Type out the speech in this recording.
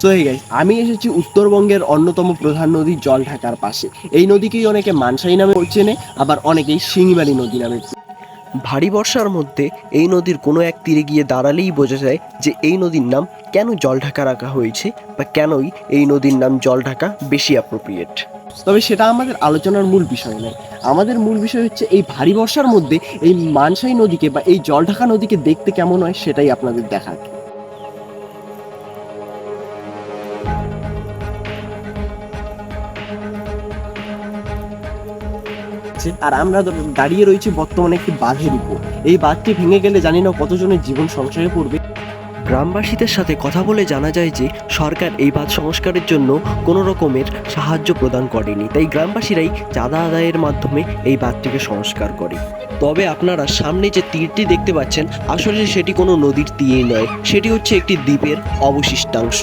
So hey guys, আমি এসেছি উত্তরবঙ্গের অন্যতম প্রধান নদী জলঢাকার পাশে। এই নদীকেই অনেকে মানসাই নামে চেনে, আবার অনেকেই শিঙিমারি নদী নামে। ভারী বর্ষার মধ্যে এই নদীর কোনো এক তীরে গিয়ে দাঁড়ালেই বোঝা যায় যে এই নদীর নাম কেন জলঢাকা রাখা হয়েছে বা কেনই এই নদীর নাম জলঢাকা বেশি অ্যাপ্রোপ্রিয়েট। তবে সেটা আমাদের আলোচনার মূল বিষয় নয়। আমাদের মূল বিষয় হচ্ছে এই ভারী বর্ষার মধ্যে এই মানসাই নদীকে বা এই জলঢাকা নদীকে দেখতে কেমন হয় সেটাই আপনাদের দেখা। আর আমরা দাঁড়িয়ে রয়েছি বর্তমানে একটি বাঁধের উপর। এই বাঁধটি ভেঙে গেলে জানি না কতজনের জীবন সংশয়ে পড়বে। গ্রামবাসীদের সাথে কথা বলে জানা যায় যে সরকার এই বাঁধ সংস্কারের জন্য কোনো রকমের সাহায্য প্রদান করেনি, তাই গ্রামবাসীরাই চাঁদা আদায়ের মাধ্যমে এই বাঁধটিকে সংস্কার করে। তবে আপনারা সামনে যে তীরটি দেখতে পাচ্ছেন, আসলে সেটি কোনো নদীর তীর নয়, সেটি হচ্ছে একটি দ্বীপের অবশিষ্টাংশ।